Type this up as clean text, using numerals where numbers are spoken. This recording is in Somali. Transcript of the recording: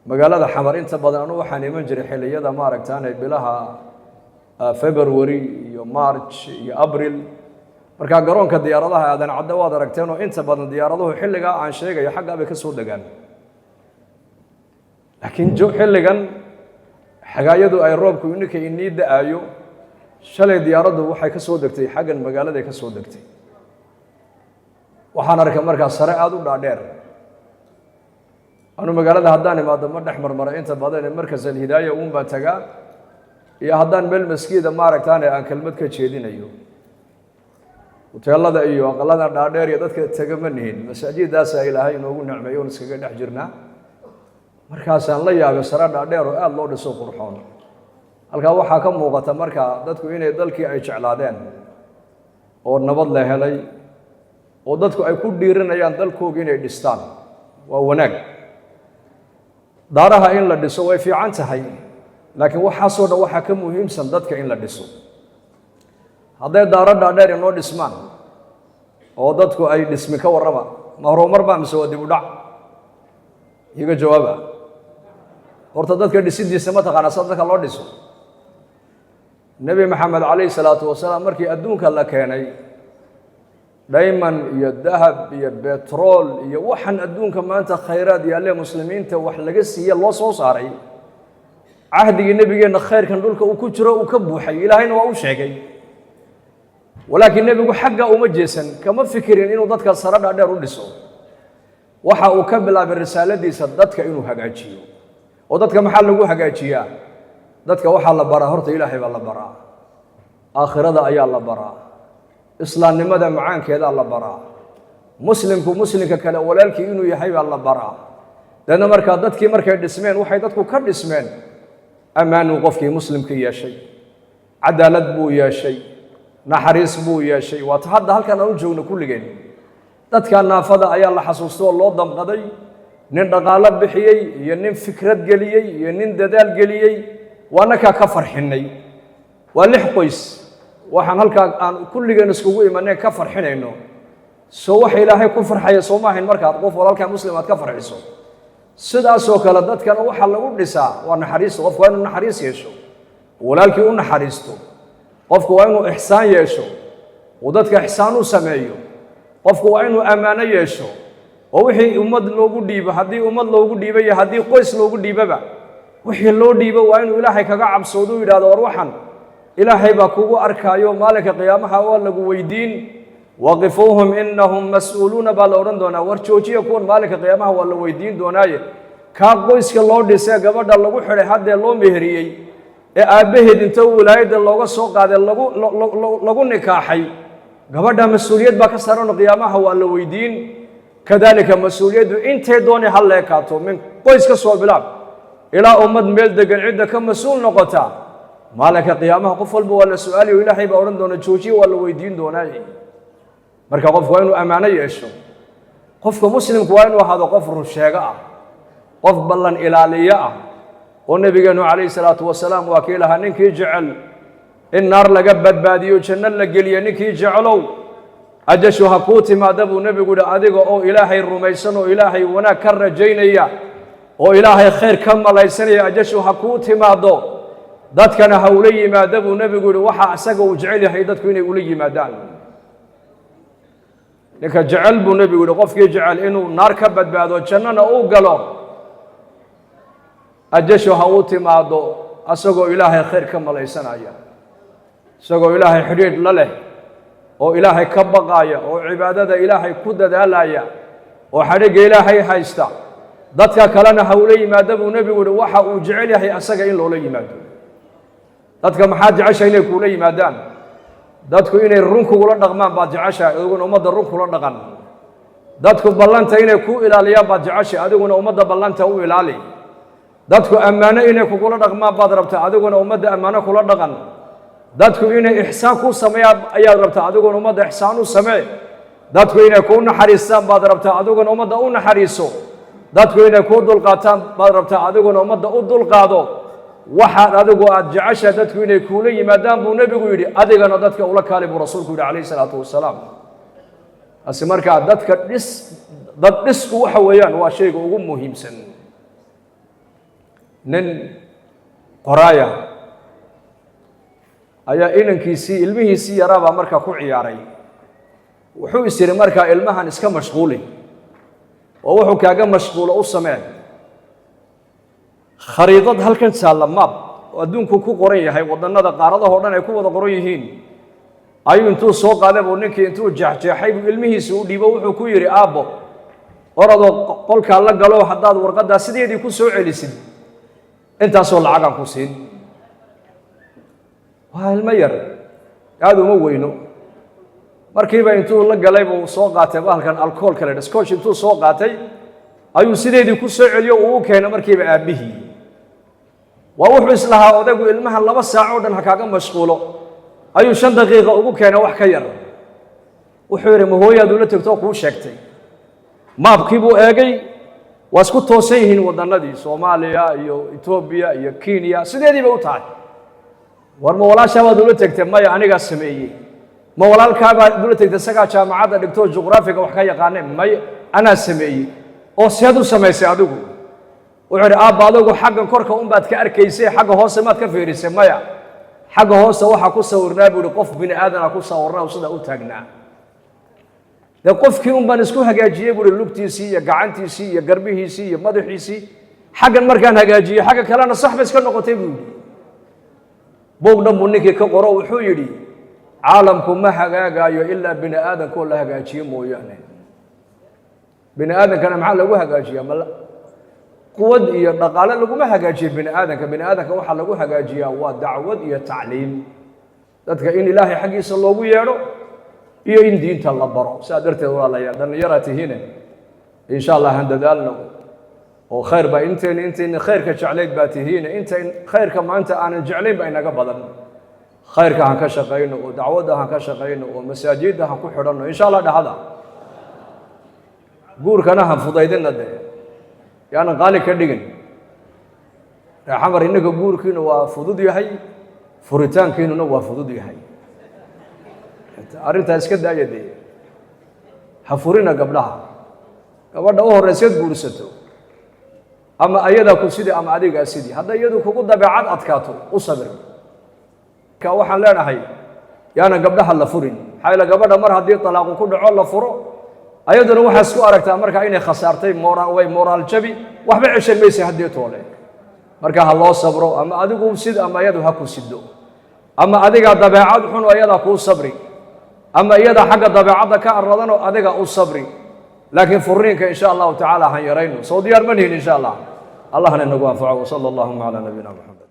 magaalada xamar inta badan anu waxaan iman jiray xilliyada ma aragtaanay bilaha February iyo March iyo April marka garoonka diyaaradaha aadan cadda waad aragteen oo inta badan diyaaraduhu xilliga aan sheegayo xagga bay ka soo dagaan laakiin xilligan xagaayadu ay roobku ininka inii da'ayo shalay diyaaraddu waxay ka soo degtay xaggan magaalada ka soo degtay waxaan arkay markaa sare aad u dhaadheer anu magaalada haddaan imaado ma dhex marmara inta badan markas alhidaaya uun baan tagaa iyo haddaan meel maskiida ma aragtaan aan kelmad ka jeedinayo hoteelada iyo aqalada dhaadheer iyo dadka tagama nihin masaajidaas ilaahay inoogu nicmeeyo oo iskaga dhex jirnaa markaasaan la yaabay sare dhaadheer oo aad loo dhiso qurxoon halkaa waxaa ka muuqata markaa dadku inay dalkii ay jeclaadeen oo nabad la helay oo dadku ay ku dhiiranayaan dalkooga inay dhistaan waa wanaag daaraha in la dhiso way fiican tahay laakiin waxaasoo dhan waxaa ka muhiimsan dadka in la dhiso hadday daaro dhaadheer inoo dhismaan oo dadku ay dhismi ka warrama ma horumar baa mise waa dib u dhac iga jawaaba horta dadka dhisidiisa ma taqaanaa sida dadka loo dhiso nebi maxamed calayhi salaatu wasalaam markii adduunka la keenay diamond iyo dahab iyo betrol iyo waxaan adduunka maanta khayraad yaalle muslimiinta wax laga siiye loo soo saaray cahdigii nebigeenna khayrkan dhulka uu ku jiro uu ka buuxay ilaahayna waa u sheegay walaakiin nebigu xagga uma jeesan kama fikirin inuu dadka sare dhaadheer u dhiso waxa uu ka bilaabay risaaladiisa dadka inuu hagaajiyo oo dadka maxaa lagu hagaajiyaa dadka waxaa la baraa horta ilaahay baa la baraa aakhirada ayaa la baraa islaamnimada macaankeedaa la baraa muslimku muslimka kale walaalkii inuu yahay baa la baraa dadna markaa dadkii markay dhismeen waxay dadku ka dhismeen ammaanuu qofkii muslimka yeeshay cadaalad buu yeeshay naxariis buu yeeshay waata hadda halkan aan u joogno kulligeen dadka naafada ayaa la xasuusto oo loo damqaday nin dhaqaalo bixiyey iyo nin fikrad geliyey iyo nin dadaal geliyey waanakaa ka farxinay waa 6 qoys waxaan halkaa aan kulligeen iskugu imanay ka farxinayno soo wax ilaahay ku farxaya soo ma ahayn markaad qof walaalka muslim aad ka farxiso sidaasoo kale dadkana waxa lagu dhisaa waa naxariis qofku waa inuu naxariis yeesho walaalkii u naxariisto qofku waa inuu ixsaan yeesho oo dadka ixsaan u sameeyo qofku waa inuu ammaano yeesho oo wixii ummad loogu dhiibo haddii ummad loogu dhiibo iyo haddii qoys loogu dhiibaba wixii loo dhiibo waa inuu ilaahay kaga cabsoodo u yidhahdo war waxan ilaahay baa kugu arkaayo maalinka qiyaamaha waa lagu weydiin waqifuuhum innahum mas'uuluuna baa la odhan doonaa war joojiya kuwan maalinka qiyaamaha waa la weydiin doonaaye kaa qoyska loo dhisee gabadha lagu xidhay haddee loo meheriyey ee aabbaheed inta wilaayadda looga soo qaaday lagu nikaaxay gabadha mas-uuliyad baa ka saaran qiyaamaha waa la weydiin kadaalika mas-uuliyaddu intay doonay ha leekaato min qoys ka soo bilaab ilaa ummad meel degan cidda ka mas-uul noqota maalinka qiyaamaha qof walba waa la su'aalayo ilaahay baa odhan doona joojiye waa la weydiin doonaaye marka qofku waa inuu ammaano yeesho qofka muslimku waa inuu ahaado qof run sheego ah qof ballan ilaaliye ah oo nabigeenu calayhi salaatu wasalaam waa kii lahaa ninkii jecel in naar laga badbaadiyo janno la geliyo ninkii jecelow ajashu ha kuu timaada buu nebigu yidhi adiga oo ilaahay rumaysan oo ilaahay wanaag ka rajaynaya oo ilaahay khayr ka malaysanaya ajashu ha kuu timaado dadkana ha ula yimaada buu nebigu yidhi waxa isaga uu jecel yahay dadku inay ula yimaadaan ninka jecel buu nebigu yidhi qofkii jecel inuu naar ka badbaado jannana uu galo ajashu ha uu timaado asagoo ilaahay khayr ka malaysanaya isagoo ilaahay xidhiidh la leh oo ilaahay ka baqaaya oo cibaadada ilaahay ku dadaalaya oo xadhigga ilaahay haysta dadka kalena ha ula yimaada buu nebigu yidhi waxa uu jecel yahay asaga in loola yimaado dadka maxaad jeceshahay inay kuula yimaadaan dadku inay run kugula dhaqmaan baad jeceshahay adiguna ummadda run kula dhaqan dadku ballanta inay ku ilaaliyaan baad jeceshahay adiguna ummadda ballanta u ilaali dadku ammaano inay kugula dhaqmaan baad rabtaa adiguna ummadda ammaano kula dhaqan dadku inay ixsaan ku sameeyaan ayaad rabtaa adiguna ummadda ixsaan u samee dadku inay ku naxariistaan baad rabtaa adiguna ummadda u naxariiso dadku inay ku dulqaataan baad rabtaa adiguna ummadda u dulqaado waxaad adigu aad jeceshahay dadku inay kuula yimaadaan buu nebigu yidhi adigana dadka ula kaali buu rasuulku yidhi calayhi salaatu wasalaam asi markaa dadka dhisku waxa weeyaan waa shayga ugu muhiimsan nin qoraaya ayaa inankiisii ilmihiisii yaraabaa markaa ku ciyaaray wuxuu is yiri markaa ilmahan iska mashquuli oo wuxuu kaaga mashquulo u samee khariidad halkan taalla map oo adduunku ku qoran yahay wadannada qaaradaha oo dhan ay ku wada qoran yihiin ayuu intuu soo qaaday buu ninkii intuu jeexjeexay buu ilmihiisa u dhiibo wuxuu ku yidhi aabbo oradoo qolkaa la galo haddaad warqaddaa sideedii ku soo celisid intaasoo lacagaan ku siin waa ilmo yar aad uma weyno markiiba intuu la galay buu soo qaatay bahalkan alcoholka la scotch intuu soo qaatay ayuu sideedii ku soo celiyo uu u keenay markiiba aabbihii waa wuxuu islahaa odaygu ilmahan 2 saac oo dhan ha kaaga mashquulo ayuu 5 daqiiqo ugu keenay wax ka yar wuxuu yiri ma hooyaadu la tagto kuu sheegtay maabkii buu eegay waa isku toosan yihiin wadannadii Soomaaliya iyo Itoobiya iyo Kenya sideediiba u tahay war ma walaashabaad ula tagtay maya aniga sameeyay ma walaalkaabaad ula tagtay saga jaamacadda dhigto juqraafiga wax ka yaqaanay maya ana sameeyay oo siyad u samaysay adigu wuxuu yiri aabba adigu xaggan korka un baad ka arkaysay xagga hoose maad ka fiirisay maya xagga hoose waxa ku sawirnaa buu qof bini aadan ku sawirnaa oo sida u taagnaa de qofkii un baan isku hagaajiyay buu lugtiisii iyo gacantiisii iyo garbihiisii iyo madaxiisii xaggan markaan hagaajiyay xagga kalena saxba iska noqotay buu boogna ninkii ka qoro wuxuu yidhi caalamku ma hagaagayo ilaa bini aadanka la hagaajiyo mooyaane bini aadankana maxaa lagu hagaajiyaa ma quwad iyo dhaqaale laguma hagaajiyo bini aadanka waxa lagu hagaajiyaa waa dacwad iyo tacliim dadka in ilaahay xaqiisa loogu yeedho iyo in diinta la baro saa darteed walaalayaal dhalinyaratihiina insha Allah han dadaalno oo khayr ba inteen khayrka jecleyd baa tihiina inteen khayrka maanta aanan jecleyn ba inaga badan khayrka han ka shaqeyno oo dacwada han ka shaqeyno oo masaajidda han ku xidhanno insha Allah dhahada guurkana han fudaydina de yaana qaali ka dhigin xamar inaga guurkiina waa fudud yahay furitaankiina waa fudud yahay arrinta iska daayade ha furina gabdhaha gabadha u horeysid guursato ama ayada ku sidii ama adiga sidii hadda iyadu kugu dabeecad adkaato u sabir ka waxaan leenahay yaana gabdhaha la furin xayla gabadha mar hadii talaaq ku dhaco la furo ayaduna waxa isku aragtaa marka inay khasaartay moral jabi waxba cishan meesha hadii toole marka ha loo sabro ama adigu sid ama ayadu ha ku sido ama adiga dabeecad xun ayada ku sabri ama iyada xagga dabeecada ka aradano adiga u sabri laakiin furiinka insha Allah ta'ala han yarayno soo diyaar manihin insha Allah allahna nagu anfaco sallallahu ala nabiyina muhammad